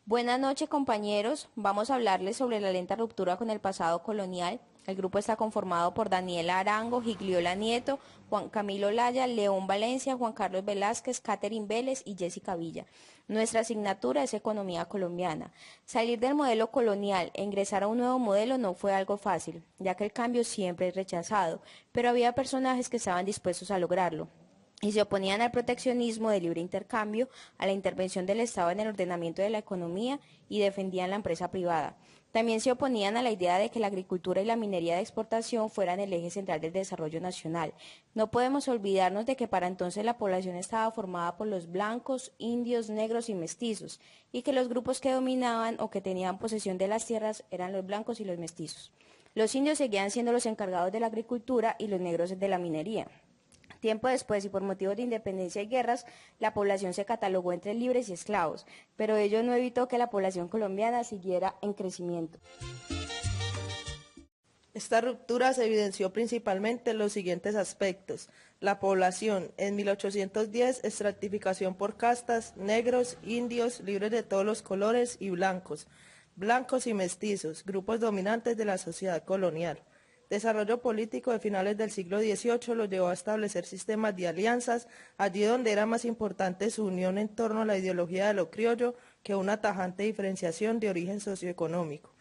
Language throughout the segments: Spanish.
Buenas noches, compañeros. Vamos a hablarles sobre la lenta ruptura con el pasado colonial. El grupo está conformado por Daniela Arango, Gigliola Nieto, Juan Camilo Laya, León Valencia, Juan Carlos Velázquez, Catherine Vélez y Jessica Villa. Nuestra asignatura es Economía Colombiana. Salir del modelo colonial e ingresar a un nuevo modelo no fue algo fácil, ya que el cambio siempre es rechazado, pero había personajes que estaban dispuestos a lograrlo y se oponían al proteccionismo de libre intercambio, a la intervención del Estado en el ordenamiento de la economía y defendían la empresa privada. También se oponían a la idea de que la agricultura y la minería de exportación fueran el eje central del desarrollo nacional. No podemos olvidarnos de que para entonces la población estaba formada por los blancos, indios, negros y mestizos, y que los grupos que dominaban o que tenían posesión de las tierras eran los blancos y los mestizos. Los indios seguían siendo los encargados de la agricultura y los negros de la minería. Tiempo después, y por motivos de independencia y guerras, la población se catalogó entre libres y esclavos, pero ello no evitó que la población colombiana siguiera en crecimiento. Esta ruptura se evidenció principalmente en los siguientes aspectos. La población, en 1810, estratificación por castas, negros, indios, libres de todos los colores y blancos y mestizos, grupos dominantes de la sociedad colonial. Desarrollo político de finales del siglo XVIII lo llevó a establecer sistemas de alianzas, allí donde era más importante su unión en torno a la ideología de lo criollo que una tajante diferenciación de origen socioeconómico.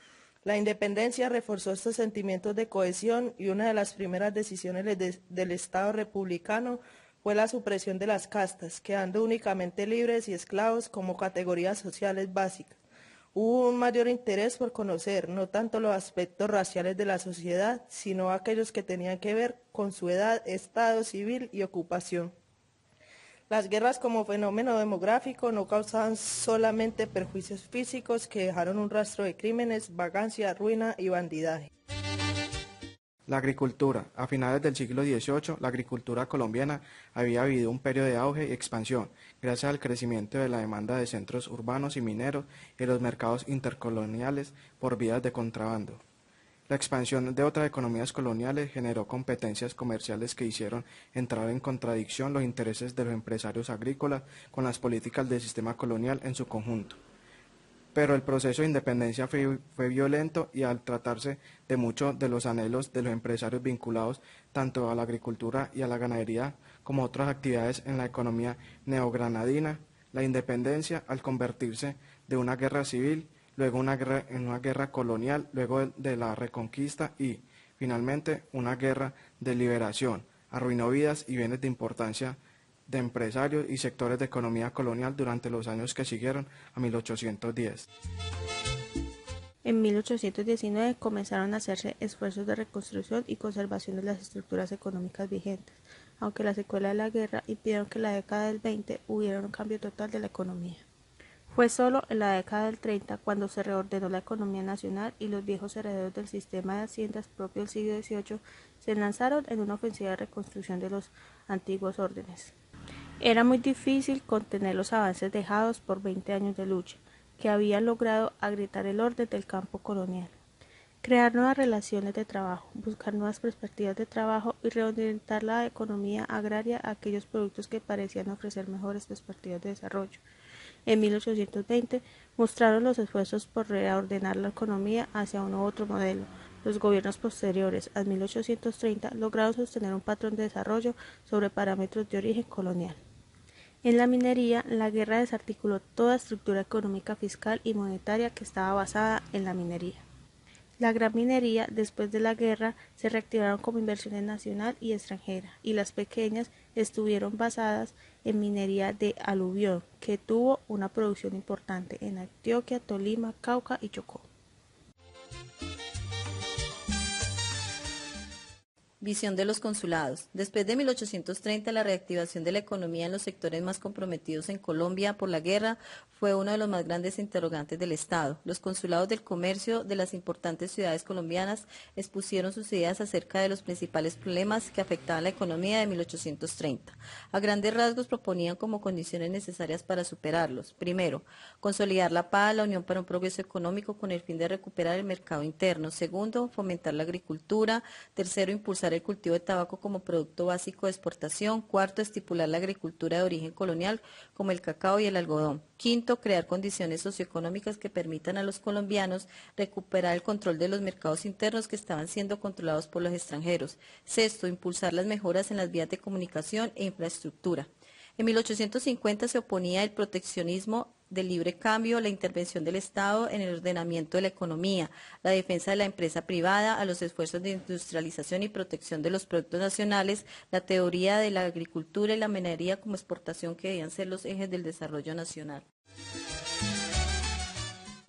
La independencia reforzó estos sentimientos de cohesión y una de las primeras decisiones del Estado republicano fue la supresión de las castas, quedando únicamente libres y esclavos como categorías sociales básicas. Hubo un mayor interés por conocer no tanto los aspectos raciales de la sociedad, sino aquellos que tenían que ver con su edad, estado civil y ocupación. Las guerras como fenómeno demográfico no causaban solamente perjuicios físicos que dejaron un rastro de crímenes, vagancia, ruina y bandidaje. La agricultura. A finales del siglo XVIII, la agricultura colombiana había vivido un periodo de auge y expansión, gracias al crecimiento de la demanda de centros urbanos y mineros y los mercados intercoloniales por vías de contrabando. La expansión de otras economías coloniales generó competencias comerciales que hicieron entrar en contradicción los intereses de los empresarios agrícolas con las políticas del sistema colonial en su conjunto. Pero el proceso de independencia fue violento y al tratarse de muchos de los anhelos de los empresarios vinculados tanto a la agricultura y a la ganadería como a otras actividades en la economía neogranadina, la independencia al convertirse de una guerra civil, luego en una guerra colonial, luego de la reconquista y, finalmente, una guerra de liberación, arruinó vidas y bienes de importancia de empresarios y sectores de economía colonial durante los años que siguieron a 1810. En 1819 comenzaron a hacerse esfuerzos de reconstrucción y conservación de las estructuras económicas vigentes, aunque las secuelas de la guerra impidieron que en la década del 20 hubiera un cambio total de la economía. Fue solo en la década del 30 cuando se reordenó la economía nacional y los viejos herederos del sistema de haciendas propio del siglo XVIII se lanzaron en una ofensiva de reconstrucción de los antiguos órdenes. Era muy difícil contener los avances dejados por 20 años de lucha, que habían logrado agrietar el orden del campo colonial. Crear nuevas relaciones de trabajo, buscar nuevas perspectivas de trabajo y reorientar la economía agraria a aquellos productos que parecían ofrecer mejores perspectivas de desarrollo. En 1820 mostraron los esfuerzos por reordenar la economía hacia un u otro modelo. Los gobiernos posteriores a 1830 lograron sostener un patrón de desarrollo sobre parámetros de origen colonial. En la minería, la guerra desarticuló toda estructura económica, fiscal y monetaria que estaba basada en la minería. La gran minería, después de la guerra, se reactivaron como inversiones nacional y extranjera, y las pequeñas estuvieron basadas en minería de aluvión, que tuvo una producción importante en Antioquia, Tolima, Cauca y Chocó. Visión de los consulados. Después de 1830, la reactivación de la economía en los sectores más comprometidos en Colombia por la guerra fue uno de los más grandes interrogantes del Estado. Los consulados del comercio de las importantes ciudades colombianas expusieron sus ideas acerca de los principales problemas que afectaban la economía de 1830. A grandes rasgos proponían como condiciones necesarias para superarlos. Primero, consolidar la paz, la unión para un progreso económico con el fin de recuperar el mercado interno. Segundo, fomentar la agricultura. Tercero, impulsar fomentar el cultivo de tabaco como producto básico de exportación. Cuarto, estipular la agricultura de origen colonial como el cacao y el algodón. Quinto, crear condiciones socioeconómicas que permitan a los colombianos recuperar el control de los mercados internos que estaban siendo controlados por los extranjeros. Sexto, impulsar las mejoras en las vías de comunicación e infraestructura. En 1850 se oponía el proteccionismo del libre cambio, la intervención del Estado en el ordenamiento de la economía, la defensa de la empresa privada, a los esfuerzos de industrialización y protección de los productos nacionales, la teoría de la agricultura y la minería como exportación que debían ser los ejes del desarrollo nacional.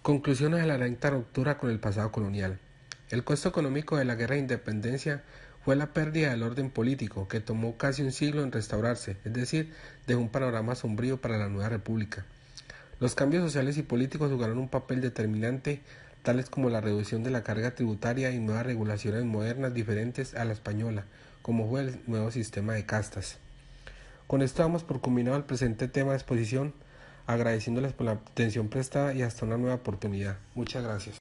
Conclusiones de la lenta ruptura con el pasado colonial. El costo económico de la guerra de independencia fue la pérdida del orden político, que tomó casi un siglo en restaurarse, es decir, dejó un panorama sombrío para la nueva república. Los cambios sociales y políticos jugaron un papel determinante, tales como la reducción de la carga tributaria y nuevas regulaciones modernas diferentes a la española, como fue el nuevo sistema de castas. Con esto damos por culminado el presente tema de exposición, agradeciéndoles por la atención prestada y hasta una nueva oportunidad. Muchas gracias.